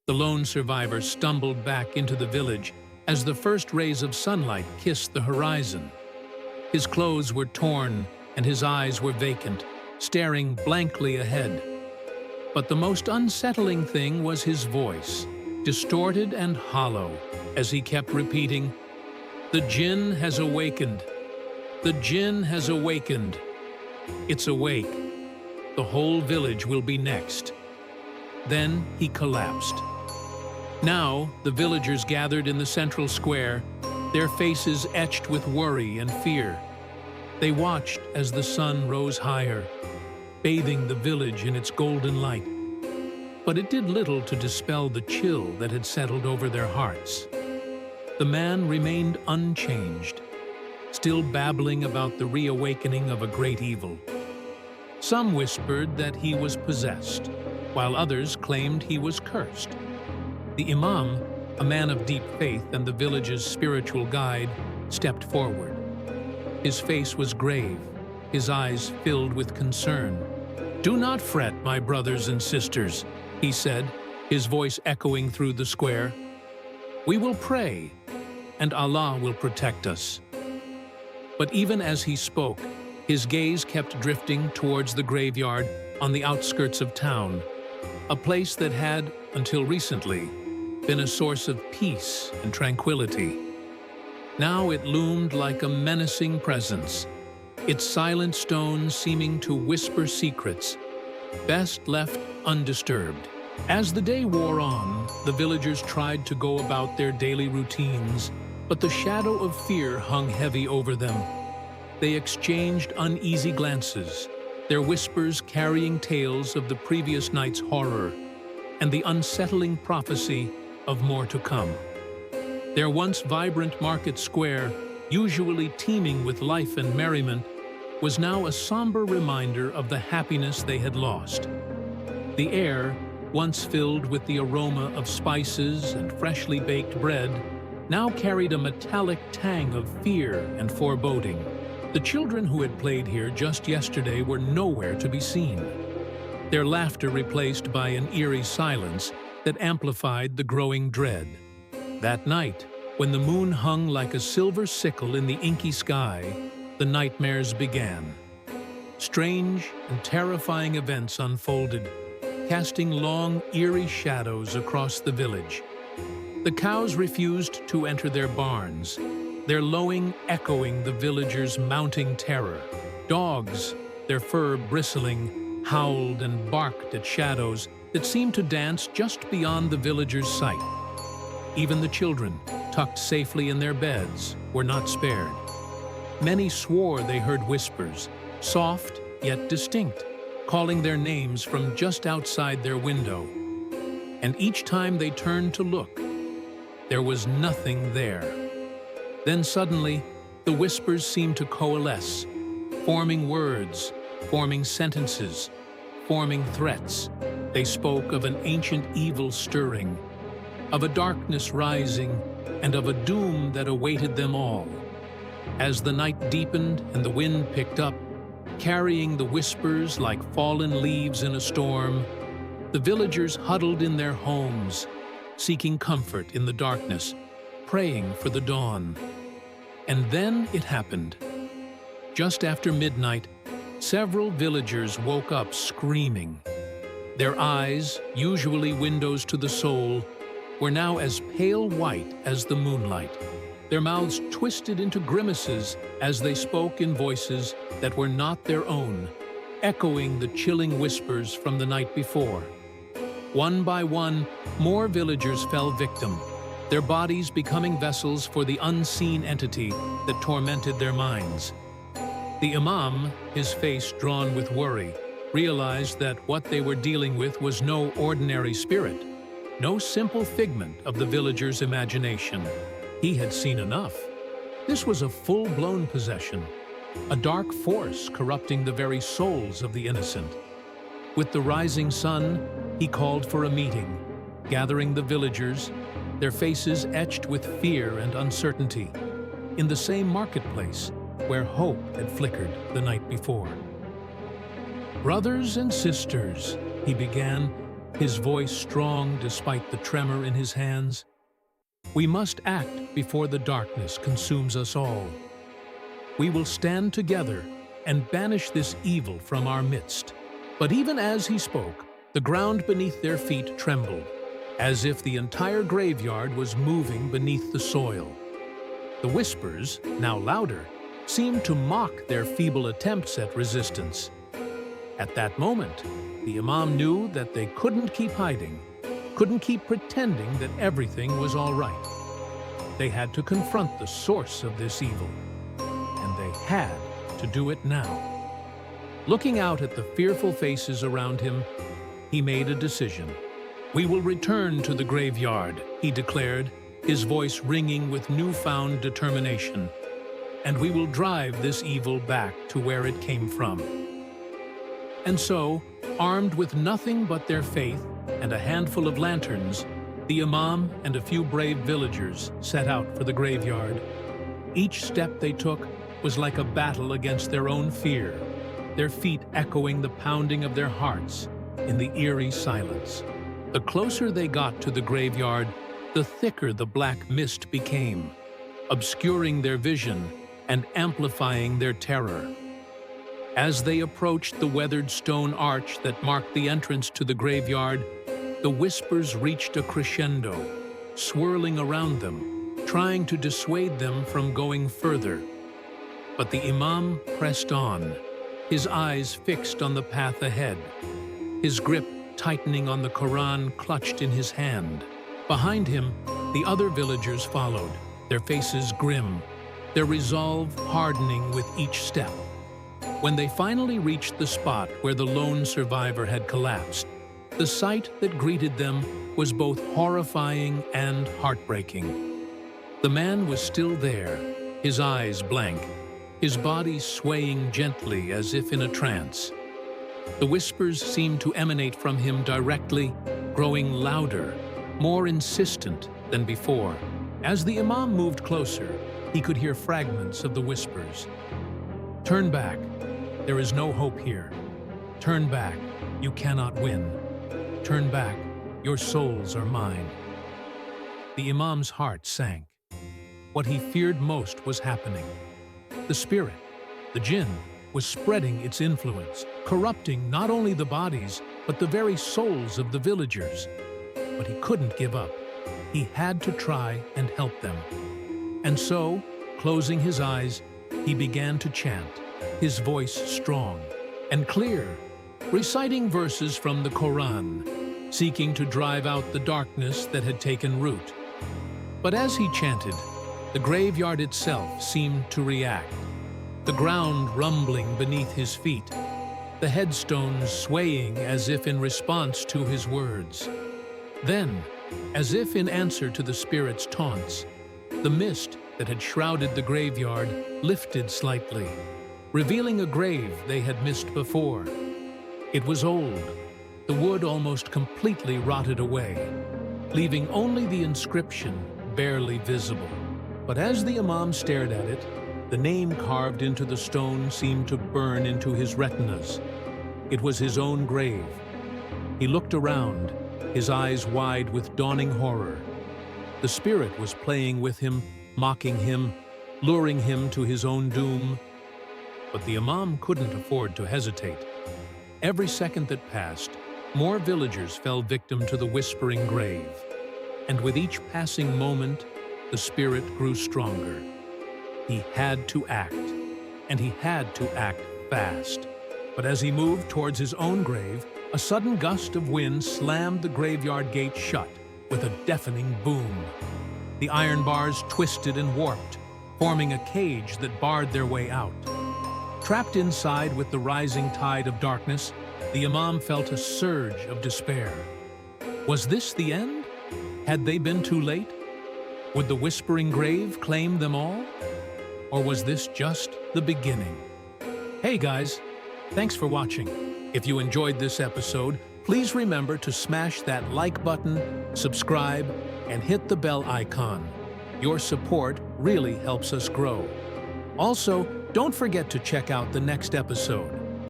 The lone survivor stumbled back into the village as the first rays of sunlight kissed the horizon. His clothes were torn and his eyes were vacant, staring blankly ahead. But the most unsettling thing was his voice, distorted and hollow, as he kept repeating, "The jinn has awakened. The jinn has awakened. It's awake. The whole village will be next." Then he collapsed. Now, the villagers gathered in the central square, their faces etched with worry and fear. They watched as the sun rose higher, bathing the village in its golden light. But it did little to dispel the chill that had settled over their hearts. The man remained unchanged, still babbling about the reawakening of a great evil. Some whispered that he was possessed, while others claimed he was cursed. The imam, a man of deep faith and the village's spiritual guide, stepped forward. His face was grave, his eyes filled with concern. "Do not fret, my brothers and sisters," he said, his voice echoing through the square. "We will pray, and Allah will protect us." But even as he spoke, his gaze kept drifting towards the graveyard on the outskirts of town, a place that had, until recently, been a source of peace and tranquility. Now it loomed like a menacing presence, its silent stones seeming to whisper secrets, best left undisturbed. As the day wore on, the villagers tried to go about their daily routines, but the shadow of fear hung heavy over them. They exchanged uneasy glances, their whispers carrying tales of the previous night's horror and the unsettling prophecy of more to come. Their once vibrant market square, usually teeming with life and merriment, was now a somber reminder of the happiness they had lost. The air, once filled with the aroma of spices and freshly baked bread, now carried a metallic tang of fear and foreboding. The children who had played here just yesterday were nowhere to be seen, their laughter replaced by an eerie silence that amplified the growing dread. That night, when the moon hung like a silver sickle in the inky sky, the nightmares began. Strange and terrifying events unfolded, casting long, eerie shadows across the village. The cows refused to enter their barns, their lowing echoing the villagers' mounting terror. Dogs, their fur bristling, howled and barked at shadows that seemed to dance just beyond the villagers' sight. Even the children, tucked safely in their beds, were not spared. Many swore they heard whispers, soft yet distinct, calling their names from just outside their window. And each time they turned to look, there was nothing there. Then suddenly, the whispers seemed to coalesce, forming words, forming sentences, forming threats. They spoke of an ancient evil stirring, of a darkness rising, and of a doom that awaited them all. As the night deepened and the wind picked up, carrying the whispers like fallen leaves in a storm, the villagers huddled in their homes, seeking comfort in the darkness, praying for the dawn. And then it happened. Just after midnight, several villagers woke up screaming. Their eyes, usually windows to the soul, were now as pale white as the moonlight. Their mouths twisted into grimaces as they spoke in voices that were not their own, echoing the chilling whispers from the night before. One by one, more villagers fell victim, their bodies becoming vessels for the unseen entity that tormented their minds. The imam, his face drawn with worry, realized that what they were dealing with was no ordinary spirit, no simple figment of the villagers' imagination. He had seen enough. This was a full-blown possession, a dark force corrupting the very souls of the innocent. With the rising sun, he called for a meeting, gathering the villagers, their faces etched with fear and uncertainty, in the same marketplace where hope had flickered the night before. "Brothers and sisters," he began, his voice strong despite the tremor in his hands. "We must act before the darkness consumes us all. We will stand together and banish this evil from our midst." But even as he spoke, the ground beneath their feet trembled, as if the entire graveyard was moving beneath the soil. The whispers, now louder, seemed to mock their feeble attempts at resistance. At that moment, the imam knew that they couldn't keep hiding, couldn't keep pretending that everything was all right. They had to confront the source of this evil, and they had to do it now. Looking out at the fearful faces around him, he made a decision. "We will return to the graveyard," he declared, his voice ringing with newfound determination. "And we will drive this evil back to where it came from." And so, armed with nothing but their faith and a handful of lanterns, the imam and a few brave villagers set out for the graveyard. Each step they took was like a battle against their own fear, their feet echoing the pounding of their hearts in the eerie silence. The closer they got to the graveyard, the thicker the black mist became, obscuring their vision and amplifying their terror. As they approached the weathered stone arch that marked the entrance to the graveyard, the whispers reached a crescendo, swirling around them, trying to dissuade them from going further. But the imam pressed on, his eyes fixed on the path ahead, his grip tightening on the Quran clutched in his hand. Behind him, the other villagers followed, their faces grim, their resolve hardening with each step. When they finally reached the spot where the lone survivor had collapsed, the sight that greeted them was both horrifying and heartbreaking. The man was still there, his eyes blank, his body swaying gently as if in a trance. The whispers seemed to emanate from him directly, growing louder, more insistent than before. As the imam moved closer, he could hear fragments of the whispers. "Turn back. There is no hope here. Turn back. You cannot win. Turn back. Your souls are mine." The imam's heart sank. What he feared most was happening. The spirit, the jinn, was spreading its influence, corrupting not only the bodies, but the very souls of the villagers. But he couldn't give up. He had to try and help them. And so, closing his eyes, he began to chant, his voice strong and clear, reciting verses from the Quran, seeking to drive out the darkness that had taken root. But as he chanted, the graveyard itself seemed to react, the ground rumbling beneath his feet, the headstones swaying as if in response to his words. Then, as if in answer to the spirit's taunts, the mist that had shrouded the graveyard lifted slightly, revealing a grave they had missed before. It was old, the wood almost completely rotted away, leaving only the inscription barely visible. But as the imam stared at it, the name carved into the stone seemed to burn into his retinas. It was his own grave. He looked around, his eyes wide with dawning horror. The spirit was playing with him, mocking him, luring him to his own doom. But the imam couldn't afford to hesitate. Every second that passed, more villagers fell victim to the whispering grave. And with each passing moment, the spirit grew stronger. He had to act, and he had to act fast. But as he moved towards his own grave, a sudden gust of wind slammed the graveyard gate shut with a deafening boom. The iron bars twisted and warped, forming a cage that barred their way out. Trapped inside with the rising tide of darkness, the imam felt a surge of despair. Was this the end? Had they been too late? Would the whispering grave claim them all? Or was this just the beginning? Hey guys, thanks for watching. If you enjoyed this episode, please remember to smash that like button, subscribe, and hit the bell icon. Your support really helps us grow. Also, don't forget to check out the next episode.